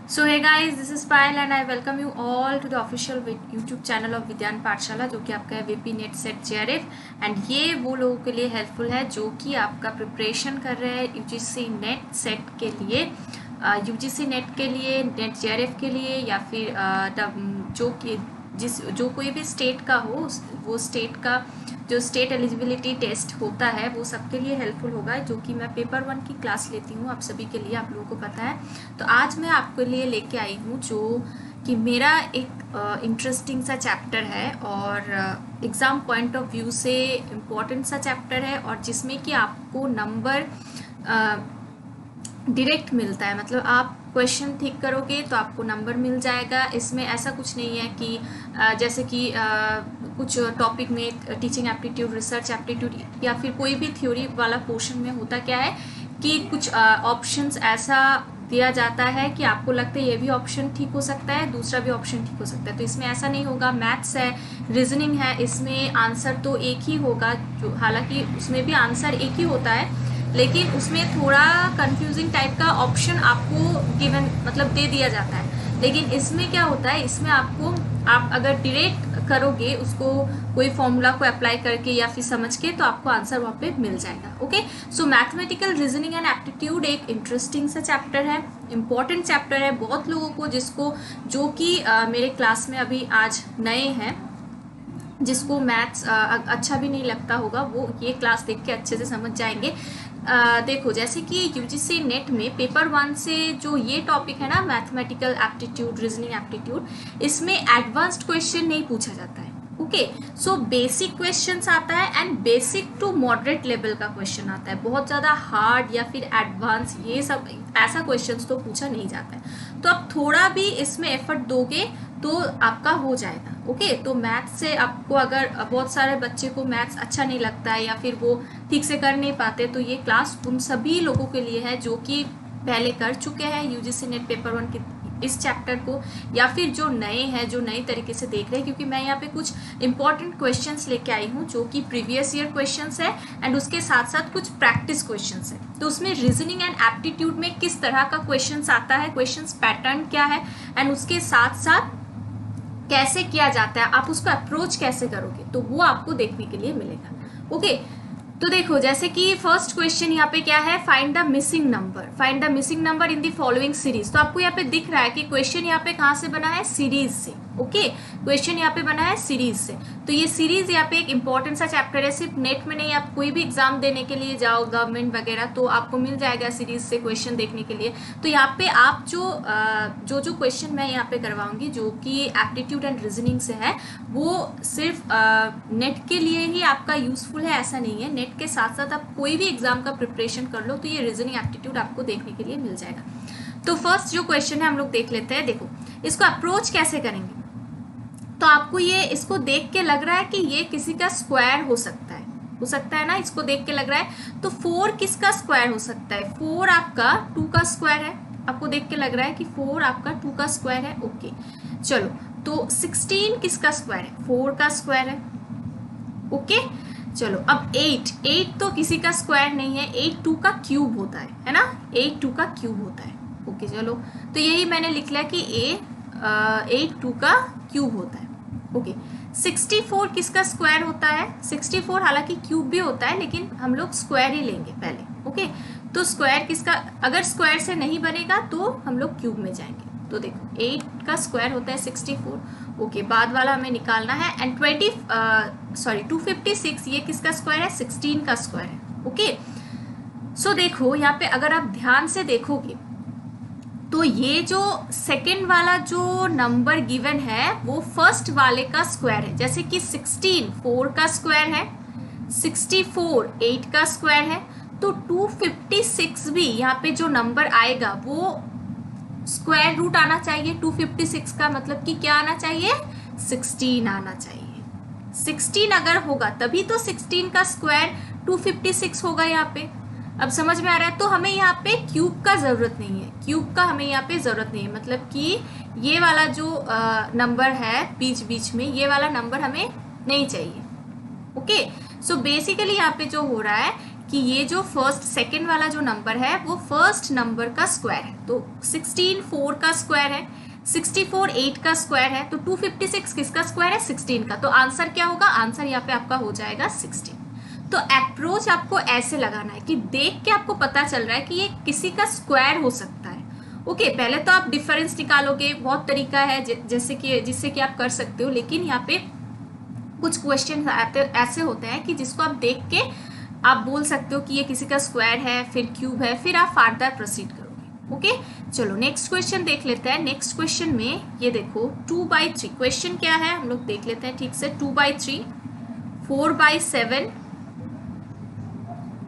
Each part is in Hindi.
So hey guys, this is Payal and I welcome you all to the official YouTube channel of Vigyan Pathshala, जो कि आपका है VP NET SET JRF. And ये वो लोगों के लिए हेल्पफुल है जो कि आपका प्रिपरेशन कर रहे हैं यूजीसी नेट सेट के लिए, यूजीसी नेट के लिए, नेट जेआरएफ के लिए, या फिर जो कोई भी स्टेट का हो, वो स्टेट का जो स्टेट एलिजिबिलिटी टेस्ट होता है वो सबके लिए हेल्पफुल होगा, जो कि मैं पेपर 1 की क्लास लेती हूँ आप सभी के लिए, आप लोगों को पता है। तो आज मैं आपके लिए लेके आई हूँ जो कि मेरा एक इंटरेस्टिंग सा चैप्टर है और एग्ज़ाम पॉइंट ऑफ व्यू से इम्पोर्टेंट सा चैप्टर है, और जिसमें कि आपको नंबर डायरेक्ट मिलता है। मतलब आप क्वेश्चन ठीक करोगे तो आपको नंबर मिल जाएगा। इसमें ऐसा कुछ नहीं है कि जैसे कि कुछ टॉपिक में टीचिंग एप्टीट्यूड, रिसर्च एप्टीट्यूड या फिर कोई भी थ्योरी वाला पोर्शन में होता क्या है कि कुछ ऑप्शंस ऐसा दिया जाता है कि आपको लगता है ये भी ऑप्शन ठीक हो सकता है, दूसरा भी ऑप्शन ठीक हो सकता है। तो इसमें ऐसा नहीं होगा। मैथ्स है, रीजनिंग है, इसमें आंसर तो एक ही होगा, जो हालांकि उसमें भी आंसर एक ही होता है, लेकिन उसमें थोड़ा कंफ्यूजिंग टाइप का ऑप्शन आपको गिवन मतलब दे दिया जाता है। लेकिन इसमें क्या होता है, इसमें आप अगर डायरेक्ट करोगे उसको, कोई फॉर्मूला को अप्लाई करके या फिर समझ के, तो आपको आंसर वहाँ पे मिल जाएगा। Okay, so mathematical reasoning and aptitude एक इंटरेस्टिंग सा चैप्टर है, इंपॉर्टेंट चैप्टर है बहुत लोगों को, जो कि मेरे क्लास में अभी आज नए हैं, जिसको मैथ्स अच्छा भी नहीं लगता होगा, वो ये क्लास देख के अच्छे से समझ जाएंगे। देखो, जैसे कि यूजीसी नेट में पेपर 1 से जो ये टॉपिक है ना, मैथमेटिकल एप्टीट्यूड, रीजनिंग एप्टीट्यूड, इसमें एडवांस्ड क्वेश्चन नहीं पूछा जाता है। ओके, सो बेसिक क्वेश्चंस आता है and basic to moderate level का क्वेश्चन आता है। बहुत ज़्यादा हार्ड या फिर एडवांस ये सब ऐसा क्वेश्चंस तो पूछा नहीं जाता है। तो आप थोड़ा भी इसमें एफर्ट दोगे तो आपका हो जाएगा। ओके, तो मैथ्स से आपको, अगर बहुत सारे बच्चे को मैथ्स अच्छा नहीं लगता है या फिर वो ठीक से कर नहीं पाते, तो ये क्लास उन सभी लोगों के लिए है जो कि पहले कर चुके हैं यूजीसी नेट पेपर 1 की इस चैप्टर को, या फिर जो नए हैं, जो नई तरीके से देख रहे हैं। क्योंकि मैं यहाँ पे कुछ इंपॉर्टेंट क्वेश्चंस लेके आई हूँ जो कि प्रीवियस ईयर क्वेश्चंस है एंड उसके साथ साथ कुछ प्रैक्टिस क्वेश्चंस है। तो उसमें रीजनिंग एंड एप्टीट्यूड में किस तरह का क्वेश्चंस आता है, क्वेश्चंस पैटर्न क्या है, एंड उसके साथ साथ कैसे किया जाता है, आप उसको अप्रोच कैसे करोगे, तो वो आपको देखने के लिए मिलेगा। ओके, तो देखो, जैसे कि फर्स्ट क्वेश्चन यहाँ पे क्या है, find the missing number, find the missing number in the following series. तो आपको यहाँ पे दिख रहा है कि क्वेश्चन यहाँ पे कहाँ से बना है, सीरीज से। ओके, क्वेश्चन यहाँ पे बना है सीरीज से। तो ये सीरीज यहाँ पे एक इंपॉर्टेंट सा चैप्टर है, सिर्फ नेट में नहीं, आप कोई भी एग्जाम देने के लिए जाओ, गवर्नमेंट वगैरह, तो आपको मिल जाएगा सीरीज से क्वेश्चन देखने के लिए। तो यहाँ पे आप जो क्वेश्चन मैं यहाँ पे करवाऊंगी, जो कि एप्टीट्यूड एंड रीजनिंग से है, वो सिर्फ नेट के लिए ही आपका यूजफुल है, ऐसा नहीं है। नेट के साथ साथ आप कोई भी एग्जाम का प्रिपरेशन कर लो तो ये रीजनिंग एप्टीट्यूड आपको देखने के लिए मिल जाएगा। तो फर्स्ट जो क्वेश्चन है हम लोग देख लेते हैं। देखो, इसको अप्रोच कैसे करेंगे, तो आपको ये इसको देख के लग रहा है कि ये किसी का स्क्वायर हो सकता है ना, इसको देख के लग रहा है। तो 4 किसका स्क्वायर हो सकता है, 4 आपका 2 का स्क्वायर है। आपको देख के लग रहा है कि 4 आपका 2 का स्क्वायर है। ओके, चलो, तो 16 किसका स्क्वायर है, 4 का स्क्वायर है। ओके, चलो, अब 8 तो किसी का स्क्वायर नहीं है, 8 2 का क्यूब होता है ना, 8 2 का क्यूब होता है। ओके, चलो, तो यही मैंने लिख लिया कि 8 2 का क्यूब होता है। ओके, 64 किसका स्क्वायर होता है, 64 हालांकि क्यूब भी होता है, लेकिन हम लोग स्क्वायर ही लेंगे पहले। ओके, तो स्क्वायर किसका, अगर स्क्वायर से नहीं बनेगा तो हम लोग क्यूब में जाएंगे। तो देखो, 8 का स्क्वायर होता है 64। ओके, बाद वाला हमें निकालना है। एंड 256 ये किसका स्क्वायर है, 16 का स्क्वायर है। ओके, सो देखो यहाँ पे अगर आप ध्यान से देखोगे तो ये जो सेकेंड वाला जो नंबर गिवन है वो फर्स्ट वाले का स्क्वायर है। जैसे कि 16 4 का स्क्वायर है, 64 8 का स्क्वायर है, तो 256 भी यहाँ पे जो नंबर आएगा वो स्क्वायर रूट आना चाहिए। 256 का मतलब कि क्या आना चाहिए, 16 आना चाहिए। 16 अगर होगा तभी तो 16 का स्क्वायर 256 होगा यहाँ पे। अब समझ में आ रहा है। तो हमें यहाँ पे क्यूब का जरूरत नहीं है, क्यूब का हमें यहाँ पे जरूरत नहीं है, मतलब कि ये वाला जो नंबर है बीच बीच में, ये वाला नंबर हमें नहीं चाहिए। ओके, सो बेसिकली यहाँ पे जो हो रहा है कि ये जो फर्स्ट सेकंड वाला जो नंबर है वो फर्स्ट नंबर का स्क्वायर है। तो 16 4 का स्क्वायर है, 64 8 का स्क्वायर है, तो 256 किसका स्क्वायर है? 16 का। तो आंसर क्या होगा? आंसर यहाँ पे आपका हो जाएगा 16। तो अप्रोच आपको ऐसे लगाना है कि देख के आपको पता चल रहा है कि ये किसी का स्क्वायर हो सकता है। ओके, पहले तो आप डिफरेंस निकालोगे, बहुत तरीका है जैसे कि जिससे कि आप कर सकते हो, लेकिन यहाँ पे कुछ क्वेश्चन ऐसे होते हैं कि जिसको आप देख के आप बोल सकते हो कि ये किसी का स्क्वायर है, फिर क्यूब है, फिर आप फर्दर प्रोसीड करोगे। ओके, चलो नेक्स्ट क्वेश्चन देख लेते हैं। नेक्स्ट क्वेश्चन में ये देखो 2/3 क्वेश्चन क्या है हम लोग देख लेते हैं ठीक से। 2/3, 4/7,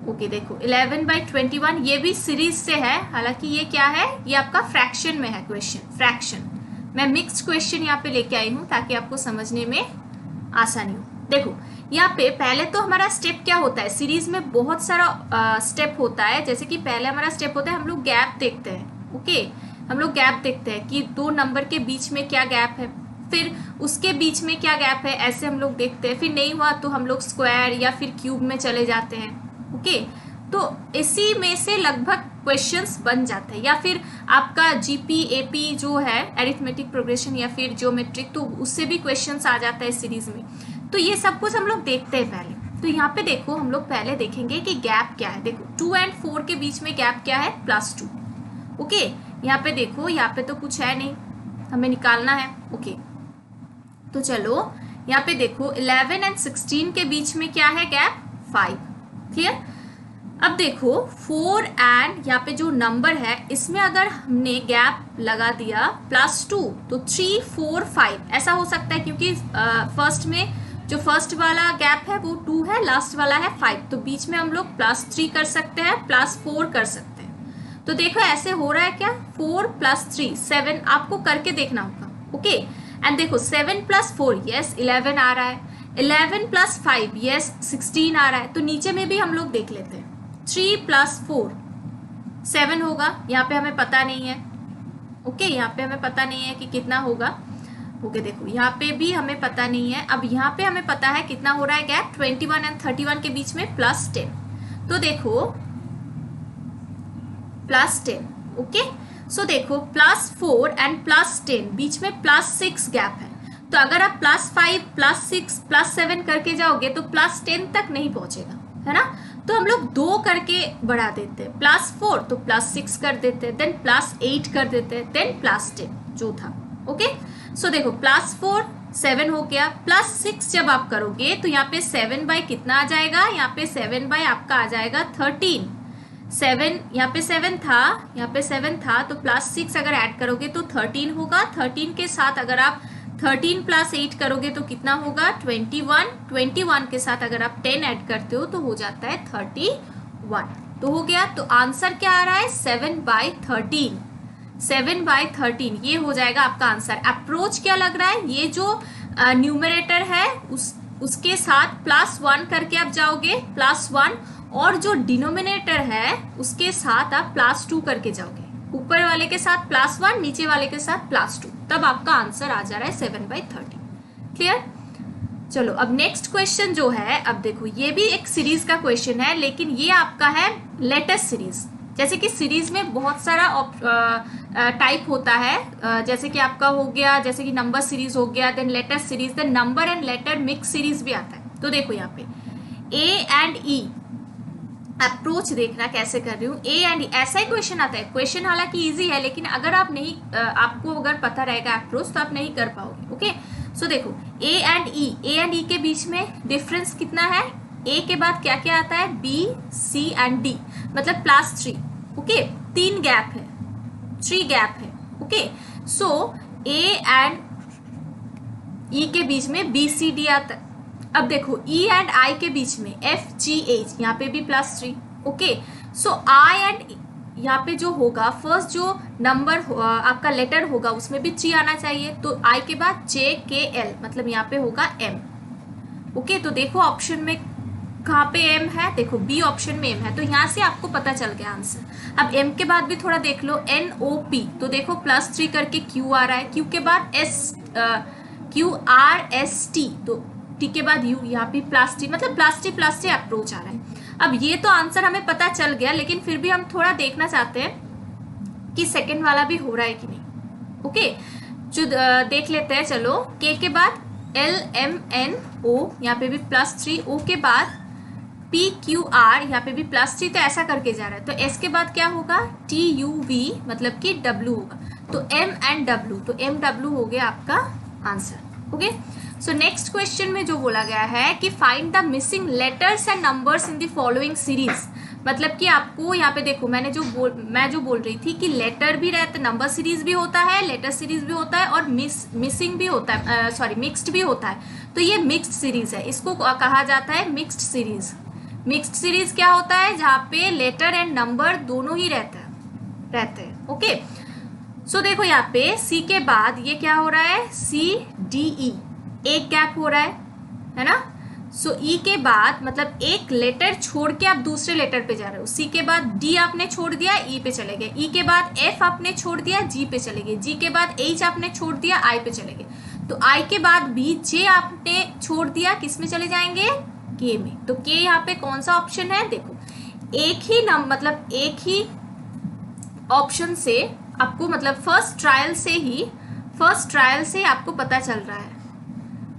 ओके देखो 11/21, ये भी सीरीज से है, हालांकि ये क्या है, ये आपका फ्रैक्शन में है क्वेश्चन, फ्रैक्शन। मैं मिक्स्ड क्वेश्चन यहाँ पे लेके आई हूँ ताकि आपको समझने में आसानी हो। देखो यहाँ पे पहले तो हमारा स्टेप क्या होता है, सीरीज में बहुत सारा स्टेप होता है। जैसे कि पहले हमारा स्टेप होता है, हम लोग गैप देखते हैं। ओके, हम लोग गैप देखते हैं कि दो नंबर के बीच में क्या गैप है, फिर उसके बीच में क्या गैप है, ऐसे हम लोग देखते हैं। फिर नहीं हुआ तो हम लोग स्क्वायर या फिर क्यूब में चले जाते हैं। ओके, तो इसी में से लगभग क्वेश्चंस बन जाते हैं। या फिर आपका जीपी एपी जो है अरिथमेटिक प्रोग्रेशन या फिर ज्योमेट्रिक, तो उससे भी क्वेश्चंस आ जाता है सीरीज में। तो ये सब कुछ हम लोग देखते हैं पहले। तो यहाँ पे देखो हम लोग पहले देखेंगे कि गैप क्या है। देखो 2 और 4 के बीच में गैप क्या है? +2। ओके, यहाँ पे देखो, यहाँ पे तो कुछ है नहीं, हमें निकालना है। ओके, तो चलो यहाँ पे देखो 11 और 16 के बीच में क्या है गैप? 5। क्लियर? अब देखो 4 एंड यहाँ पे जो नंबर है इसमें अगर हमने गैप लगा दिया +2 तो 3 4 5 ऐसा हो सकता है, क्योंकि फर्स्ट में जो फर्स्ट वाला गैप है वो 2 है, लास्ट वाला है 5, तो बीच में हम लोग +3 कर सकते हैं, +4 कर सकते हैं। तो देखो ऐसे हो रहा है क्या, 4 + 3 7, आपको करके देखना होगा। ओके, एंड देखो 7 + 4 यस 11 आ रहा है, 11 + 5 यस 16 आ रहा है। तो नीचे में भी हम लोग देख लेते हैं, 3 + 4 7 होगा, यहाँ पे हमें पता नहीं है। ओके, यहाँ पे हमें पता नहीं है कि कितना होगा। ओके, देखो यहाँ पे भी हमें पता नहीं है। अब यहाँ पे हमें पता है कितना हो रहा है गैप, 21 और 31 के बीच में +10। तो देखो +10। ओके, सो देखो +4 एंड +10 बीच में +6 गैप है। तो अगर आप +5 +6 +7 करके जाओगे तो +10 तक नहीं पहुंचेगा, है ना। तो हम लोग 2 करके बढ़ा देते हैं, +4 तो +6 कर देते हैं, देन +8 कर देते हैं, देन +10 जो था। ओके, सो देखो +4 7 हो गया, +6 जब आप करोगे तो यहाँ पे 7 कितना आ जाएगा, यहाँ पे 7 आपका आ जाएगा 13। 7 यहाँ पे 7 था, यहाँ पे 7 था, तो +6 अगर ऐड करोगे तो 13 होगा। 13 के साथ अगर आप 13 + 8 करोगे तो कितना होगा 21। 21 के साथ अगर आप 10 ऐड करते हो तो हो जाता है 31। तो हो गया। तो आंसर क्या आ रहा है 7/13। 7/13 ये हो जाएगा आपका आंसर। अप्रोच क्या लग रहा है, ये जो न्यूमरेटर है उसके साथ +1 करके आप जाओगे, +1, और जो डिनोमिनेटर है उसके साथ आप +2 करके जाओगे। ऊपर वाले के साथ +1, नीचे वाले के साथ +2, तब आपका आंसर आ जा रहा है 7/13। क्लियर? चलो अब नेक्स्ट क्वेश्चन जो है, अब देखो ये भी एक सीरीज का क्वेश्चन है, लेकिन ये आपका है लेटेस्ट सीरीज। जैसे कि सीरीज में बहुत सारा टाइप होता है, जैसे कि आपका हो गया, जैसे कि नंबर सीरीज हो गया, then latest series, then number and letter mix series भी आता है। तो देखो यहाँ पे ए एंड ई अप्रोच देखना कैसे कर रही हूँ। ए एंड ई ऐसा ही क्वेश्चन आता है। क्वेश्चन हालांकि इजी है, लेकिन अगर आप नहीं आपको अगर पता रहेगा अप्रोच तो आप नहीं कर पाओगे। ओके, सो देखो ए एंड ई के बीच में डिफरेंस कितना है, ए के बाद क्या क्या आता है, बी सी एंड डी, मतलब +3। ओके, 3 गैप है, 3 गैप है। ओके, सो ए एंड ई के बीच में बी सी डी आता है। अब देखो ई एंड आई के बीच में एफ जी एच, यहाँ पे भी +3। ओके, सो आई एंड यहाँ पे जो होगा फर्स्ट जो नंबर आपका लेटर होगा उसमें भी 3 आना चाहिए। तो आई के बाद जे के एल, मतलब यहाँ पे होगा एम। ओके, तो देखो ऑप्शन में कहाँ पे एम है, देखो बी ऑप्शन में एम है, तो यहाँ से आपको पता चल गया आंसर। अब एम के बाद भी थोड़ा देख लो, एन ओ पी, तो देखो +3 करके क्यू आ रहा है, क्यू के बाद S Q R S T, तो टी के बाद यू, यहाँ पे +3, मतलब +3 अप्रोच आ रहा है। अब ये तो आंसर हमें पता चल गया, लेकिन फिर भी हम थोड़ा देखना चाहते हैं कि सेकंड वाला भी हो रहा है कि नहीं। ओके, जो देख लेते हैं। चलो, के के बाद LMNO, यहाँ पे भी +3, O के बाद PQR, यहाँ पे भी +3, तो ऐसा करके जा रहा है। तो S के बाद क्या होगा, TUV, मतलब कि W होगा। तो M and W, तो MW हो गया आपका answer. Okay, so next question में जो बोला गया है कि find the missing letters and numbers in the following series. मतलब कि आपको यहाँ पे देखो, मैं जो बोल रही थी कि लेटर भी रहता, नंबर सीरीज भी होता है, लेटर सीरीज भी होता है, और मिसिंग भी होता है, सॉरी मिक्स्ड भी होता है। तो ये मिक्स्ड सीरीज है, इसको कहा जाता है मिक्स्ड सीरीज। मिक्स्ड सीरीज क्या होता है, जहाँ पे लेटर एंड नंबर दोनों ही रहते हैं। ओके, सो देखो यहाँ पे सी के बाद ये क्या हो रहा है, CDE, एक गैप हो रहा है ना। सो ई के बाद मतलब एक लेटर छोड़ के आप दूसरे लेटर पे जा रहे हो। सी के बाद डी आपने छोड़ दिया, ई पे चले गए। ई के बाद एफ आपने छोड़ दिया, जी पे चले गए। जी के बाद एच आपने छोड़ दिया, आई पे चले गए। तो आई के बाद बी, जे आपने छोड़ दिया, किस में चले जाएंगे, के में। तो के यहाँ पे कौन सा ऑप्शन है, देखो एक ही मतलब एक ही ऑप्शन से आपको, मतलब फर्स्ट ट्रायल से आपको पता चल रहा है।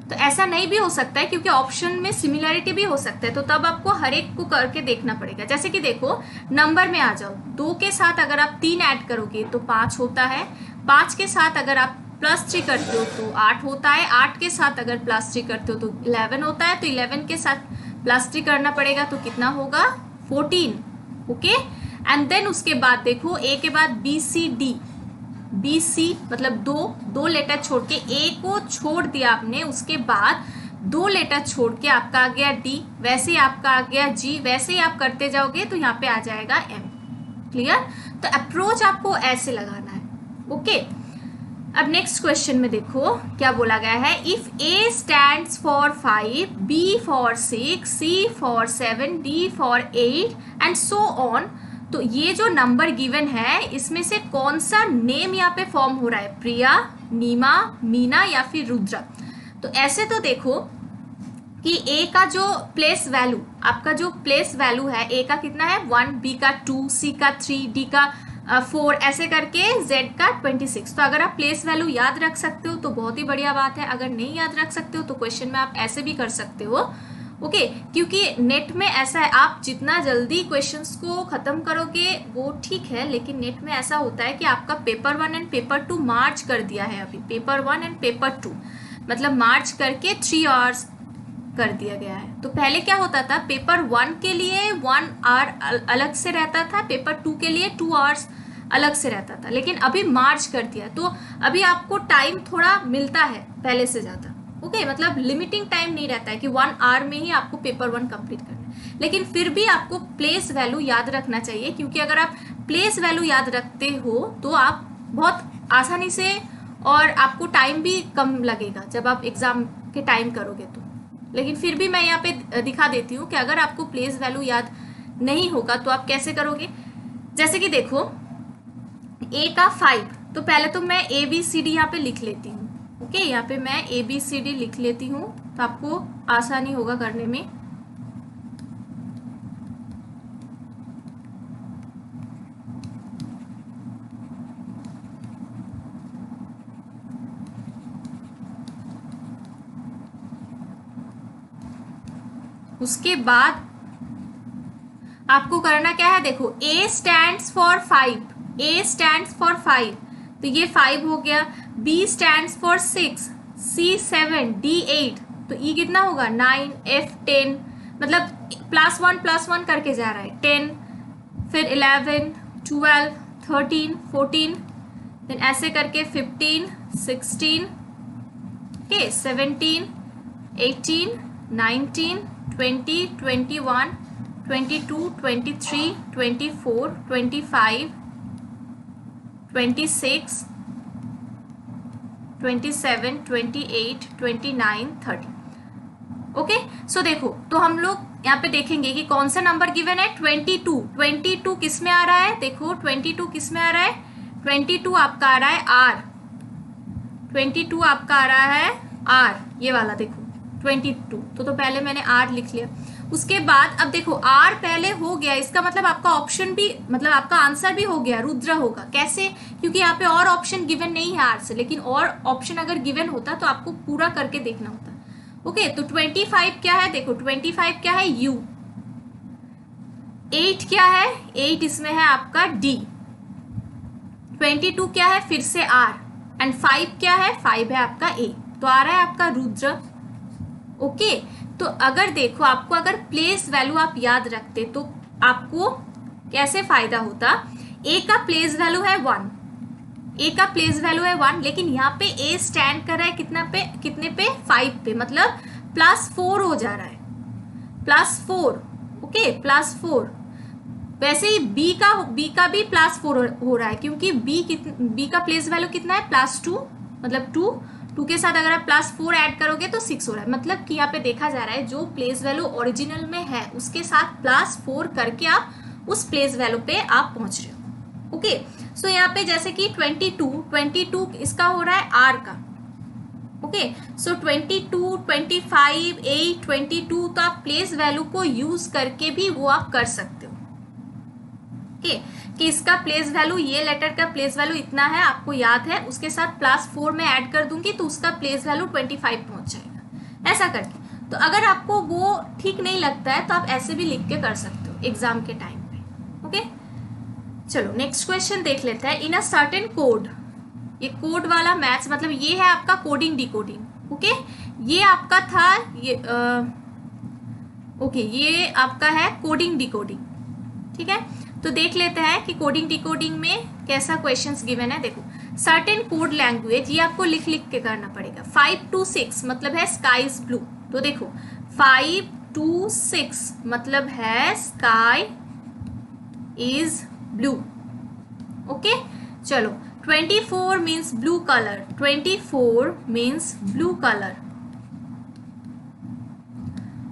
तो ऐसा नहीं भी हो सकता है, क्योंकि ऑप्शन में सिमिलैरिटी भी हो सकता है। तो तब आपको हर एक को करके देखना पड़ेगा। जैसे कि देखो, नंबर में आ जाओ, 2 के साथ अगर आप 3 ऐड करोगे तो 5 होता है। 5 के साथ अगर आप +3 करते हो तो 8 होता है। 8 के साथ अगर +3 करते हो तो 11 होता है। तो 11 के साथ +3 करना पड़ेगा, तो कितना होगा, 14। ओके, एंड देन उसके बाद देखो, ए के बाद BCD, BC मतलब दो लेटर छोड़ के, ए को छोड़ दिया आपने, उसके बाद 2 लेटर छोड़ के आपका आ गया D, वैसे ही आपका आ गया G, वैसे ही आप करते जाओगे तो यहाँ पे आ जाएगा M। क्लियर? तो अप्रोच आपको ऐसे लगाना है। ओके, अब नेक्स्ट क्वेश्चन में देखो क्या बोला गया है, if A stands for 5, B for 6, C for 7, D for 8 and so on. तो ये जो नंबर गिवन है, इसमें से कौन सा नेम यहाँ पे फॉर्म हो रहा है, प्रिया, नीमा, मीना या फिर रुद्रा। तो ऐसे तो देखो कि ए का जो प्लेस वैल्यू, आपका जो प्लेस वैल्यू है, ए का कितना है 1, बी का 2, सी का 3, डी का 4, ऐसे करके जेड का 26। तो अगर आप प्लेस वैल्यू याद रख सकते हो तो बहुत ही बढ़िया बात है। अगर नहीं याद रख सकते हो तो क्वेश्चन में आप ऐसे भी कर सकते हो। ओके, क्योंकि नेट में ऐसा है, आप जितना जल्दी क्वेश्चंस को खत्म करोगे वो ठीक है, लेकिन नेट में ऐसा होता है कि आपका पेपर 1 एंड पेपर 2 मार्च कर दिया है। अभी पेपर 1 एंड पेपर 2 मतलब मार्च करके 3 आवर्स कर दिया गया है। तो पहले क्या होता था, पेपर 1 के लिए 1 आवर अलग से रहता था, पेपर 2 के लिए 2 आवर्स अलग से रहता था, लेकिन अभी मार्च कर दिया। तो अभी आपको टाइम थोड़ा मिलता है पहले से ज़्यादा। ओके, मतलब लिमिटिंग टाइम नहीं रहता है कि 1 आवर में ही आपको पेपर 1 कंप्लीट करना है, लेकिन फिर भी आपको प्लेस वैल्यू याद रखना चाहिए, क्योंकि अगर आप प्लेस वैल्यू याद रखते हो तो आप बहुत आसानी से, और आपको टाइम भी कम लगेगा जब आप एग्जाम के टाइम करोगे तो। लेकिन फिर भी मैं यहाँ पे दिखा देती हूँ कि अगर आपको प्लेस वैल्यू याद नहीं होगा तो आप कैसे करोगे। जैसे कि देखो, ए का 5, तो पहले तो मैं ABCD यहाँ पे लिख लेती हूँ। ओके, यहाँ पे मैं ABCD लिख लेती हूँ तो आपको आसानी होगा करने में। उसके बाद आपको करना क्या है, देखो A stands for 5, A stands for 5, तो ये 5 हो गया। B stands for 6, C 7, D 8, तो E कितना होगा 9, F 10, मतलब +1 करके जा रहा है। 10, फिर 11, 12, 13, 14, देन ऐसे करके 15, 16, ओके 17, 18, 19, 20, 21, 22, 23, 24, 25, 26, 27, 28, 29, 30। ओके, सो देखो, तो हम लोग यहाँ पे देखेंगे कि कौन सा नंबर गिवन है, 22। 22 किस में आ रहा है, देखो 22 किस में आ रहा है, 22 आपका आ रहा है R, 22 आपका आ रहा है R, ये वाला देखो 22। तो पहले मैंने R लिख लिया। उसके बाद अब देखो आर पहले हो गया, इसका मतलब आपका ऑप्शन भी, मतलब आपका आंसर भी हो गया, रुद्र होगा। कैसे? क्योंकि यहाँ पे और ऑप्शन गिवन नहीं है आर से, लेकिन और ऑप्शन अगर गिवन होता तो आपको पूरा करके देखना होता। ओके, तो 25 क्या है? देखो 25 क्या है? यू। 8 क्या है? 8 इसमें है आपका डी। 22 क्या है? फिर से आर। एंड 5 क्या है? 5 है आपका ए। तो आ रहा है आपका रुद्र। ओके, तो अगर देखो आपको अगर प्लेस वैल्यू आप याद रखते तो आपको कैसे फायदा होता। ए का प्लेस वैल्यू है 1, ए का प्लेस वैल्यू है 1, लेकिन यहाँ पे ए स्टैंड कर रहा है कितने पे? 5 पे, मतलब +4 हो जा रहा है, +4। ओके, +4। वैसे ही बी का भी +4 हो रहा है, क्योंकि बी का प्लेस वैल्यू कितना है? +2, मतलब 2 के साथ अगर आप +4 ऐड करोगे तो 6 हो रहा है। मतलब कि यहाँ पे देखा जा रहा है जो प्लेस वैल्यू ओरिजिनल में है उसके साथ +4 करके आप उस प्लेस वैल्यू पे आप पहुंच रहे हो। ओके, सो यहाँ पे जैसे कि 22 इसका हो रहा है आर का। ओके, सो 22, 25, 8, 22, तो आप प्लेस वैल्यू को यूज करके भी वो आप कर सकते हो। ओके, कि इसका प्लेस वैल्यू, ये लेटर का प्लेस वैल्यू इतना है, आपको याद है, उसके साथ +4 में ऐड कर दूंगी तो उसका प्लेस वैल्यू 25 पहुंच जाएगा, ऐसा करके। तो अगर आपको वो ठीक नहीं लगता है तो आप ऐसे भी लिख के कर सकते हो एग्जाम के टाइम पे। ओके, चलो नेक्स्ट क्वेश्चन देख लेते हैं। इन अ सर्टेन कोड, ये कोड वाला मैथ्स, मतलब ये है आपका कोडिंग डिकोडिंग। ओके, ये आपका था ये ओके, ये आपका है कोडिंग डिकोडिंग। ठीक है, तो देख लेते हैं कि कोडिंग डिकोडिंग में कैसा क्वेश्चंस गिवन है। देखो, सर्टेन कोड लैंग्वेज, ये आपको लिख के करना पड़ेगा। 5 to 6 मतलब है स्काई इज ब्लू। तो देखो 5 to 6 मतलब है स्काई इज ब्लू। ओके, चलो 24 means blue colour, 24 means blue colour.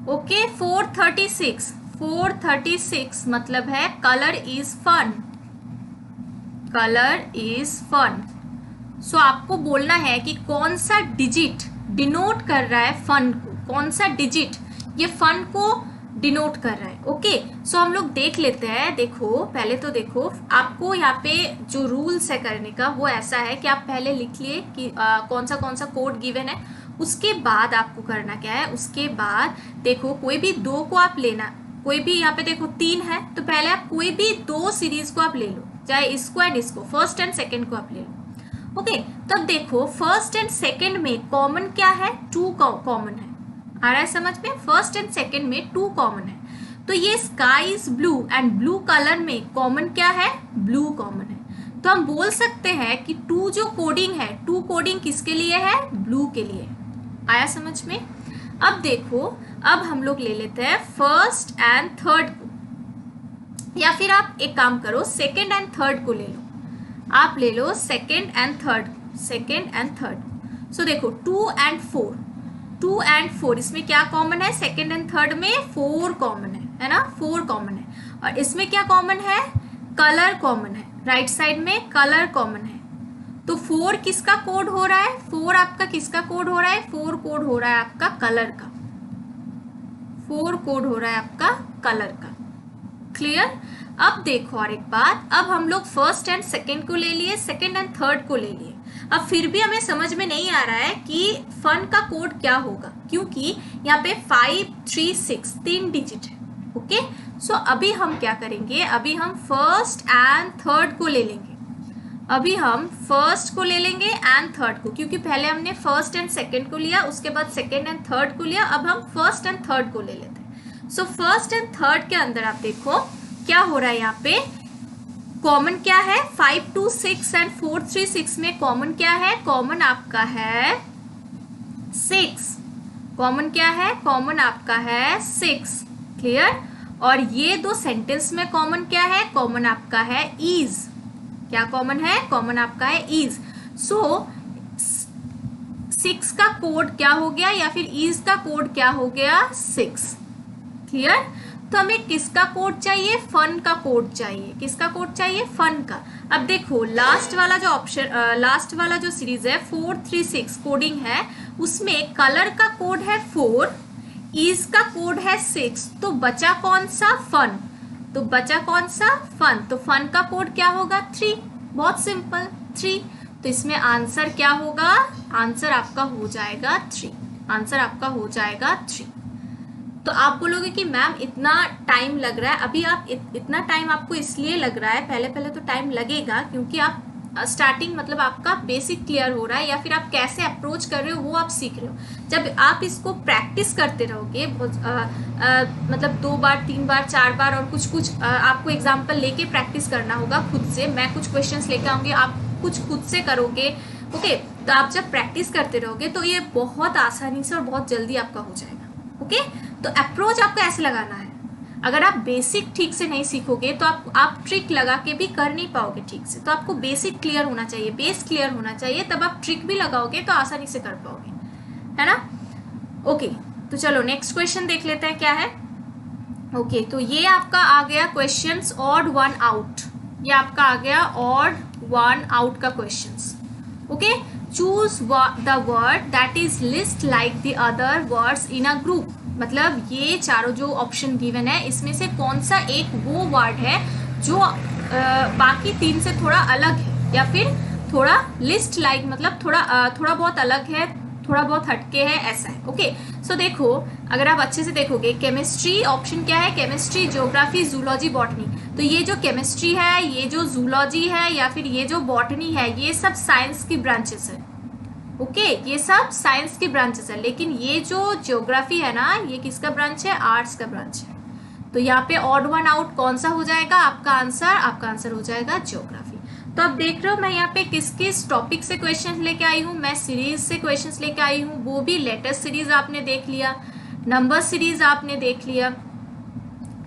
Okay, 436 मतलब है colour is fun, colour is fun. So आपको बोलना है कि कौन सा डिजिट डिनोट कर रहा है फन को, कौन सा डिजिट ये फन को डिनोट कर रहा है। ओके, सो हम लोग देख लेते हैं। देखो पहले तो देखो आपको यहाँ पे जो रूल्स है करने का वो ऐसा है कि आप पहले लिख लिए कि कौन सा कोड गिवन है, उसके बाद आपको करना क्या है। उसके बाद देखो कोई भी 2 को आप लेना, कोई भी यहाँ पे देखो 3 है तो पहले आप कोई भी 2 सीरीज को आप ले लो, चाहे इसको एंड इसको, फर्स्ट एंड सेकंड को आप ले लो। ओके, तब देखो फर्स्ट एंड सेकंड में कॉमन क्या है? 2 कॉमन है। आ रहा है समझ में? फर्स्ट एंड सेकंड में 2 कॉमन है। तो ये sky is blue and blue colour में कॉमन क्या है? ब्लू कॉमन है। तो हम बोल सकते हैं कि 2 जो कोडिंग है, 2 कोडिंग किसके लिए है? ब्लू के लिए। आया समझ में? अब देखो, अब हम लोग ले लेते हैं फर्स्ट एंड थर्ड को, या फिर आप एक काम करो सेकंड एंड थर्ड को ले लो। आप ले लो सेकंड एंड थर्ड। सो देखो 2 and 4, इसमें क्या कॉमन है? सेकंड एंड थर्ड में 4 कॉमन है ना? 4 कॉमन है। और इसमें क्या कॉमन है? कलर कॉमन है। राइट साइड में कलर कॉमन है। तो 4 किसका कोड हो रहा है? 4 आपका किसका कोड हो रहा है? 4 कोड हो रहा है आपका कलर का। 4 कोड हो रहा है आपका कलर का। क्लियर? अब देखो और एक बात, अब हम लोग फर्स्ट एंड सेकंड को ले लिए, सेकंड एंड थर्ड को ले लिए। अब फिर भी हमें समझ में नहीं आ रहा है कि फन का कोड क्या होगा, क्योंकि यहाँ पे 5, 3, 6 3 डिजिट है। ओके, सो अभी हम क्या करेंगे? अभी हम फर्स्ट एंड थर्ड को ले लेंगे। अभी हम फर्स्ट को ले लेंगे एंड थर्ड को, क्योंकि पहले हमने फर्स्ट एंड सेकंड को लिया, उसके बाद सेकंड एंड थर्ड को लिया, अब हम फर्स्ट एंड थर्ड को ले लेते हैं। सो फर्स्ट एंड थर्ड के अंदर आप देखो क्या हो रहा है। यहाँ पे कॉमन क्या है? 5 to 6 एंड 4, 3, 6 में कॉमन क्या है? कॉमन आपका है 6। कॉमन क्या है? कॉमन आपका है 6। क्लियर? और ये 2 सेंटेंस में कॉमन क्या है? कॉमन आपका है इज। क्या कॉमन है? कॉमन आपका है इज। सो 6 का कोड क्या हो गया, या फिर इज का कोड क्या हो गया? 6। क्लियर? तो हमें किसका कोड चाहिए? फन का कोड चाहिए। किसका कोड चाहिए? फन का। अब देखो लास्ट वाला जो ऑप्शन, लास्ट वाला जो सीरीज है 4, 3, 6 कोडिंग है, उसमें कलर का कोड है 4, इज का कोड है 6, तो बचा कौन सा, फन। तो बचा कौन सा, फन। तो फन का कोड क्या होगा, 3। बहुत सिंपल, 3। तो इसमें आंसर क्या होगा, आंसर आपका हो जाएगा 3। आंसर आपका हो जाएगा 3। तो आप बोलोगे कि मैम इतना टाइम लग रहा है, अभी आप इतना टाइम आपको इसलिए लग रहा है, पहले पहले तो टाइम लगेगा क्योंकि आप स्टार्टिंग मतलब आपका बेसिक क्लियर हो रहा है, या फिर आप कैसे अप्रोच कर रहे हो वो आप सीख रहे हो। जब आप इसको प्रैक्टिस करते रहोगे मतलब 2 बार 3 बार 4 बार, और कुछ कुछ आपको एग्जाम्पल लेके प्रैक्टिस करना होगा खुद से। मैं कुछ क्वेश्चंस लेके आऊँगी, आप कुछ खुद से करोगे। ओके, तो आप जब प्रैक्टिस करते रहोगे तो ये बहुत आसानी से और बहुत जल्दी आपका हो जाएगा। ओके, तो अप्रोच आपको ऐसे लगाना है। अगर आप बेसिक ठीक से नहीं सीखोगे तो आप ट्रिक लगा के भी कर नहीं पाओगे ठीक से। तो आपको बेसिक क्लियर होना चाहिए, बेस क्लियर होना चाहिए, तब आप ट्रिक भी लगाओगे तो आसानी से कर पाओगे, है ना। ओके, तो चलो नेक्स्ट क्वेश्चन देख लेते हैं क्या है। ओके, तो ये आपका आ गया क्वेश्चंस ऑड वन आउट। ये आपका आ गया ऑड वन आउट का questions. Okay, choose the word that is list like the other words in a group. मतलब ये चारों जो ऑप्शन गिवन है इसमें से कौन सा एक वो वर्ड है जो बाकी 3 से थोड़ा अलग है, या फिर थोड़ा लिस्ट लाइक मतलब थोड़ा बहुत अलग है, थोड़ा बहुत हटके है, ऐसा है। ओके, सो देखो, अगर आप अच्छे से देखोगे, केमिस्ट्री ऑप्शन क्या है, केमिस्ट्री, ज्योग्राफी, जूलॉजी, बॉटनी। तो ये जो केमिस्ट्री है, ये जो जूलॉजी है, या फिर ये जो बॉटनी है, ये सब साइंस की ब्रांचेस है। ओके, ये सब साइंस की ब्रांचेस है। लेकिन ये जो ज्योग्राफी है ना, ये किसका ब्रांच है, आर्ट्स का ब्रांच है। तो यहाँ पे ऑड वन आउट कौन सा हो जाएगा आपका आंसर हो जाएगा ज्योग्राफी। तो अब देख रहे हो मैं यहाँ पे किस किस टॉपिक से क्वेश्चंस लेके आई हूँ। मैं सीरीज से क्वेश्चंस लेके आई हूँ, वो भी लेटेस्ट सीरीज आपने देख लिया, नंबर सीरीज आपने देख लिया,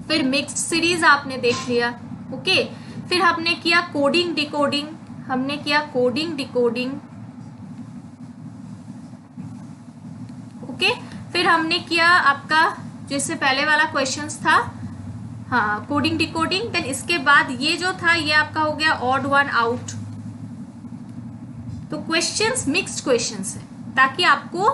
फिर मिक्स्ड सीरीज आपने देख लिया। ओके, फिर हमने किया कोडिंग डिकोडिंग, ओके, फिर हमने किया आपका जैसे पहले वाला क्वेश्चंस था, हाँ, कोडिंग डिकोडिंग। देन इसके बाद ये जो था ये आपका हो गया ऑड वन आउट। तो क्वेश्चंस मिक्स्ड क्वेश्चंस है, ताकि आपको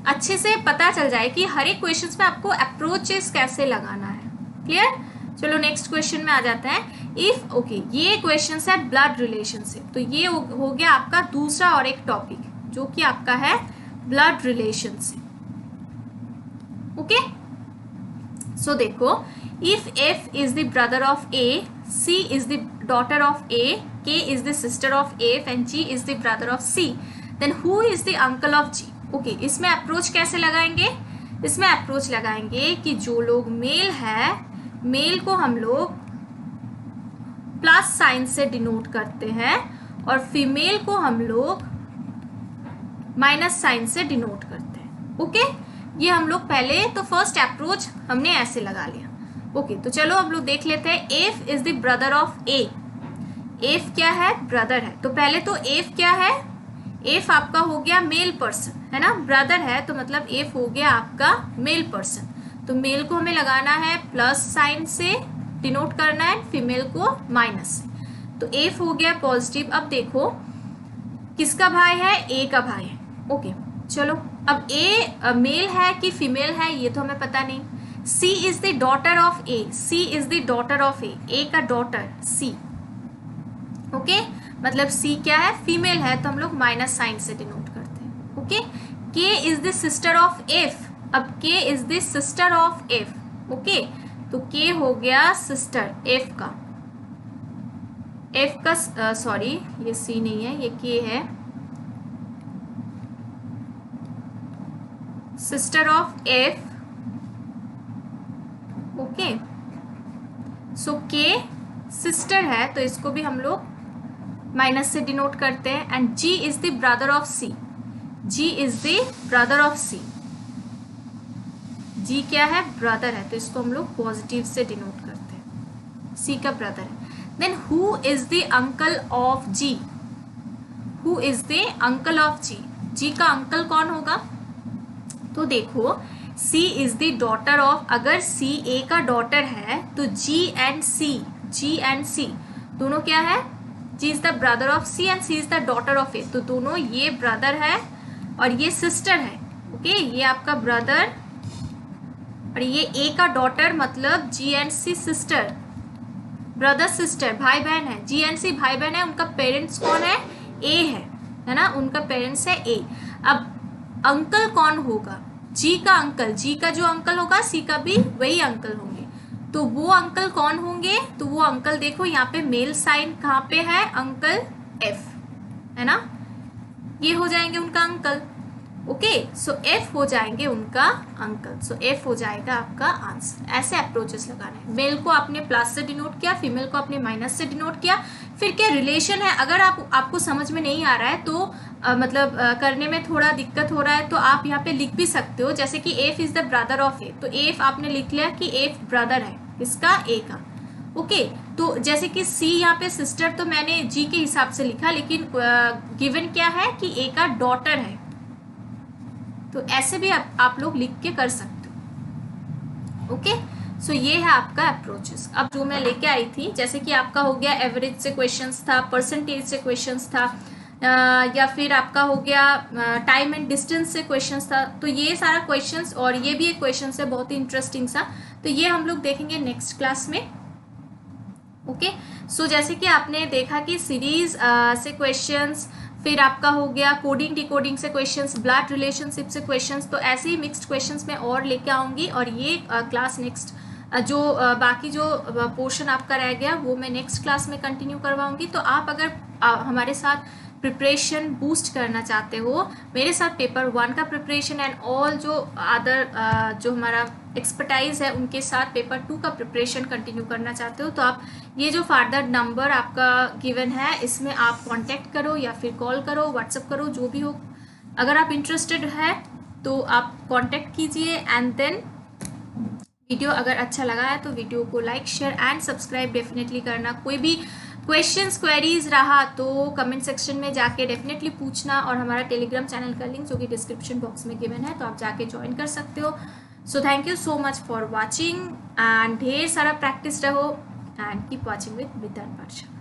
अच्छे से पता चल जाए कि हर एक क्वेश्चंस में आपको अप्रोचेस कैसे लगाना है। क्लियर। चलो नेक्स्ट क्वेश्चन में आ जाते हैं। इफ ओके, ये क्वेश्चंस है ब्लड रिलेशनशिप। तो ये हो गया आपका दूसरा और एक टॉपिक जो कि आपका है ब्लड रिलेशनशिप। ओके, सो देखो, if F is the brother of A, C is the daughter of A, K is the sister of F and G is the brother of C, then who is the uncle of G? Okay, इसमें अप्रोच कैसे लगाएंगे, इसमें अप्रोच लगाएंगे कि जो लोग मेल है, मेल को हम लोग प्लस साइन से डिनोट करते हैं और फीमेल को हम लोग माइनस साइन से डिनोट करते हैं। ओके, ये हम लोग पहले तो फर्स्ट अप्रोच हमने ऐसे लगा लिया। ओके, तो चलो अब लोग देख लेते हैं। F is the brother of A. F क्या है, ब्रदर है। तो पहले तो एफ क्या है, एफ आपका हो गया मेल पर्सन, है ना, ब्रदर है तो मतलब एफ हो गया आपका मेल पर्सन। तो मेल को हमें लगाना है प्लस साइन से डिनोट करना है, फीमेल को माइनस से। तो एफ हो गया पॉजिटिव। अब देखो किसका भाई है, ए का भाई है। ओके, चलो अब ए मेल है कि फीमेल है ये तो हमें पता नहीं। C is the daughter of A, C is the daughter of A का डॉटर C। ओके, मतलब C क्या है, फीमेल है तो हम लोग माइनस साइन से डिनोट करते हैं। Okay, K is the sister of F। अब K is the sister of F। Okay, तो K हो गया सिस्टर F का सॉरी ये C नहीं है, ये K है, सिस्टर ऑफ F। ओके, सो के सिस्टर है तो इसको भी हम लोग माइनस से डिनोट करते हैं। And G is the brother of C, G is the brother of C. G क्या है, ब्रदर है तो इसको हम लोग पॉजिटिव से डिनोट करते हैं, सी का ब्रदर है। Then who is the uncle of G, who is the uncle of G, G का अंकल कौन होगा। तो देखो C is the daughter of, अगर C A का डॉटर है तो G एंड C दोनों क्या है, G is the brother of C and C is the daughter of A। तो दोनों ये ब्रदर है और ये सिस्टर है। ओके, ये आपका ब्रदर और ये ए का डॉटर मतलब G and C sister, brother sister, भाई बहन है। जी एंड सी भाई बहन है, उनका पेरेंट्स कौन है? ए है ना, उनका पेरेंट्स है ए। अब अंकल कौन होगा? जी का अंकल, जी का जो अंकल होगा सी का भी वही अंकल होंगे। तो वो अंकल कौन होंगे? तो वो अंकल देखो यहाँ पे मेल साइन कहाँ पे है? अंकल एफ, है ना, ये हो जाएंगे उनका अंकल। ओके, सो एफ हो जाएंगे उनका अंकल। सो एफ हो जाएगा आपका आंसर। ऐसे अप्रोचेस लगाना है। मेल को आपने प्लस से डिनोट किया, फीमेल को आपने माइनस से डिनोट किया। फिर क्या रिलेशन है, अगर आपको समझ में नहीं आ रहा है तो करने में थोड़ा दिक्कत हो रहा है तो आप यहाँ पे लिख भी सकते हो, जैसे कि F is the brother of A, तो एफ आपने लिख लिया कि एफ ब्रदर है इसका ए का। ओके, तो जैसे कि सी यहाँ पे सिस्टर तो मैंने जी के हिसाब से लिखा, लेकिन गिवन क्या है कि ए का डॉटर है, तो ऐसे भी आप लोग लिख के कर सकते हो। ओके, सो ये है आपका अप्रोचेस। अब जो मैं लेके आई थी, जैसे कि आपका हो गया एवरेज से क्वेश्चंस था, परसेंटेज से क्वेश्चंस था, या फिर आपका हो गया टाइम एंड डिस्टेंस से क्वेश्चंस था। तो ये सारा क्वेश्चंस, और ये भी एक क्वेश्चन है बहुत ही इंटरेस्टिंग सा, तो ये हम लोग देखेंगे नेक्स्ट क्लास में। ओके, सो जैसे कि आपने देखा कि सीरीज से क्वेश्चंस, फिर आपका हो गया कोडिंग डिकोडिंग से क्वेश्चंस, ब्लड रिलेशनशिप से क्वेश्चंस, तो ऐसे ही मिक्स्ड क्वेश्चंस मैं और लेके आऊँगी। और ये क्लास नेक्स्ट जो बाकी जो पोर्शन आपका रह गया वो मैं नेक्स्ट क्लास में कंटिन्यू करवाऊँगी। तो आप अगर हमारे साथ प्रिपरेशन बूस्ट करना चाहते हो, मेरे साथ पेपर 1 का प्रिपरेशन एंड ऑल जो अदर जो हमारा एक्सपर्टाइज है उनके साथ पेपर 2 का प्रिपरेशन कंटिन्यू करना चाहते हो, तो आप ये जो फादर नंबर आपका गिवन है इसमें आप कांटेक्ट करो या फिर कॉल करो, व्हाट्सएप करो, जो भी हो। अगर आप इंटरेस्टेड है तो आप कांटेक्ट कीजिए। एंड देन वीडियो अगर अच्छा लगा है तो वीडियो को like share and subscribe definitely करना। कोई भी क्वेश्चंस क्वेरीज रहा तो कमेंट सेक्शन में जाके डेफिनेटली पूछना, और हमारा टेलीग्राम चैनल का लिंक जो कि डिस्क्रिप्शन बॉक्स में गिवन है तो आप जाके ज्वाइन कर सकते हो। So thank you so much for watching and ढेर सारा प्रैक्टिस रहो एंड कीप वॉचिंग विद विद्यान पाठशाला।